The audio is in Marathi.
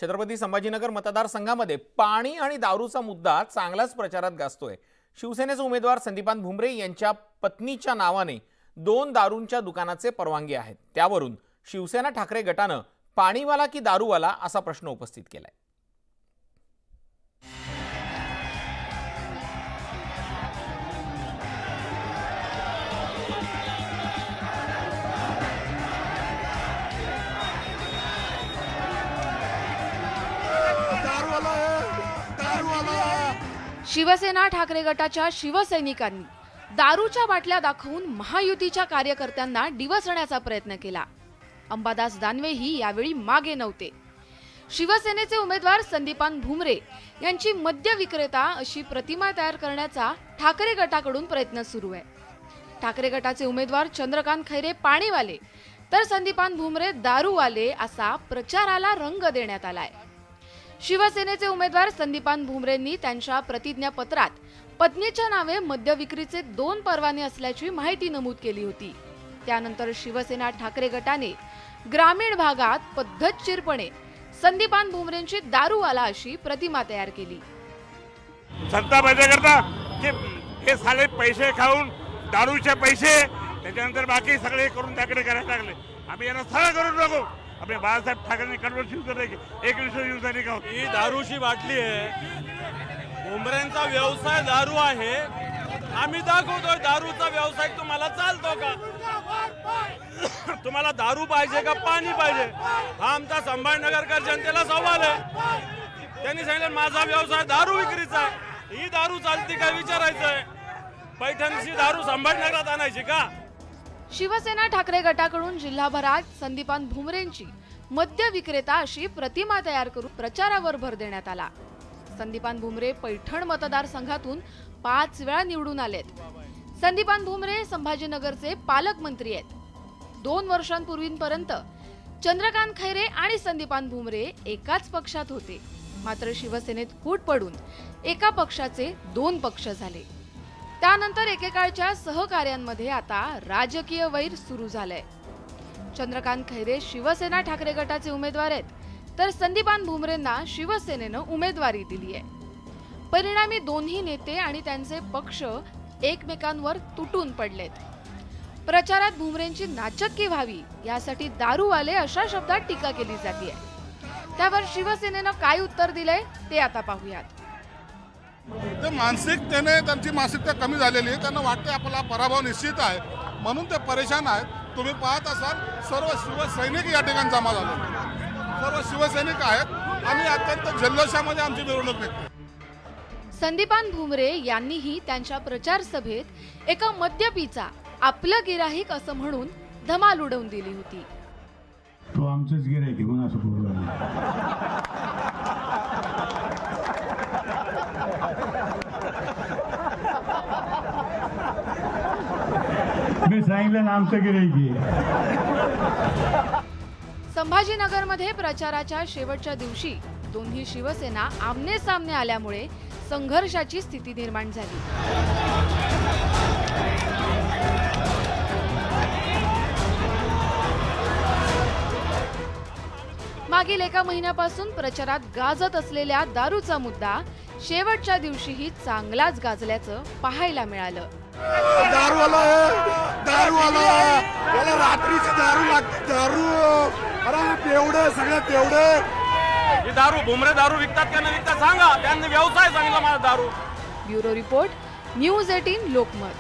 छत्रपती संभाजीनगर मतदारसंघामध्ये पाणी आणि दारूचा मुद्दा चांगलाच प्रचारात गाजतोय। शिवसेनेचे उमेदवार संदीपान भुमरे यांच्या पत्नीच्या नावाने 2 दारूंच्या दुकानाचे परवानगी आहेत। त्यावरून शिवसेना ठाकरे गटाने पाणीवाला की दारूवाला असा प्रश्न उपस्थित केलाय। शिवसेना ठाकरे गटाच्या शिवसैनिकांनी दारूच्या बाटल्या दाखवून महायुतीच्या कार्यकर्त्यांना डिवचण्याचा प्रयत्न केला। अंबादास दानवेही यावेळी मागे नव्हते। शिवसेनेचे उमेदवार संदीपान भुमरे यांची मद्य विक्रेता अशी प्रतिमा तयार करण्याचा ठाकरे गटाकडून प्रयत्न सुरू आहे। ठाकरे गटाचे उमेदवार चंद्रकांत खैरे पाणीवाले तर संदीपान भुमरे दारूवाले असा प्रचाराला रंग देण्यात आलाय। शिवसेनेचे उमेदवार संदीपान भुमरेंनी त्यांच्या प्रतिज्ञापत्रात पत्नीच्या नावे मद्य विक्रीचे 2 परवाने असल्याची माहिती नमूद केली होती। त्यानंतर शिवसेना ठाकरे गटाने ग्रामीण भागात पद्धतशीरपणे संदीपान भुमरेंची दारूवाला अशी प्रतिमा तयार केली। सत्ता पाहिजे करता की हे साले पैसे खाऊन दारूचे पैसे त्याच्यानंतर बाकी सगळे करून त्याकडे करायला लागले। आम्ही यांना सरळ करून टाकू। अपने बाळासाहेब ठाकरेंनी कन्वर्शन करने की एक शिवसैनिक आहोत। ही दारूची बाटली आहे। भुमरेंचा व्यवसाय दारू आहे। आम्ही दाखवतोय दारूचा व्यवसाय तुम्हाला चालतो का? तुम्हाला दारू पाहिजे का पाणी पाहिजे? हा आमचा संभाजीनगरकर जनतेला सवाल आहे। त्यांनी सांगितलं माझा व्यवसाय दारू विक्रीचा आहे। ही दारू चालती का विचारायचंय। पैठणची दारू संभाजीनगरात आणायची का? शिवसेना ठाकरे गटाकडून जिल्हाभरात संदीपान भुमरेंची मद्य विक्रेता अशी प्रतिमा तयार करून प्रचारावर भर देण्यात आला। संदीपान भुमरे पैठण मतदारसंघातून 5 वेळा निवडून आलेत। संदीपान भुमरे संभाजीनगरचे पालकमंत्री आहेत। 2 वर्षांपूर्वीपर्यंत चंद्रकांत खैरे आणि संदीपान भुमरे एकाच पक्षात होते। मात्र शिवसेनेत फूट पडून एका पक्षाचे 2 पक्ष झाले। त्यानंतर एकेकाळच्या सहकार्यांमध्ये आता राजकीय वैर सुरू झालंय। चंद्रकांत खैरे शिवसेना ठाकरे गटाचे उमेदवार आहेत तर संदीपान भुमरेंना शिवसेनेनं उमेदवारी दिली आहे। परिणामी दोन्ही नेते आणि त्यांचे पक्ष एकमेकांवर तुटून पडलेत। प्रचारात भुमरेंची नाचक्की व्हावी यासाठी दारूवाले अशा शब्दात टीका केली जाते। त्यावर शिवसेनेनं काय उत्तर दिलंय ते आता पाहूयात। मानसिकतेने त्यांची मानसिकता कमी झालेली आहे। त्यांना वाटते आपला पराभव निश्चित आहे म्हणून ते परेशान आहेत। तुम्ही पाहत असाल सर्व शिवसैनिक या ठिकाणी जमा झाले। सर्व शिवसैनिक आहेत आणि अत्यंत जल्लोषामध्ये आमची मिरवणूक निघते। संदीपान भुमरे यांनीही त्यांच्या प्रचार सभेत एका मद्यपीचा आपलं गिराहिक असं म्हणून धमाल उडवून दिली होती। तो आमचंच गिराहिक आहे म्हणून असं बोलू मी सांगितलं ना आमचं गिराहिक आहे। संभाजीनगरमध्ये प्रचाराच्या शेवटच्या दिवशी दोन्ही शिवसेना आमने सामने आल्यामुळे संघर्षाची स्थिती निर्माण झाली। मागील 1 महिन्यापासून प्रचारात गाजत असलेल्या दारूचा मुद्दा शेवटच्या दिवशीही चांगलाच गाजल्याचं पाहायला मिळालं। दारूवाला याला रात्रीची दारू लागते। दारू अरे तेवढे सगळे तेवढे ही दारू भुमरे दारू विकतात का नाही विकतात सांगा। त्यांनी व्यवसाय सांगितला माझा दारू। Bureau report news 18 Lokmat.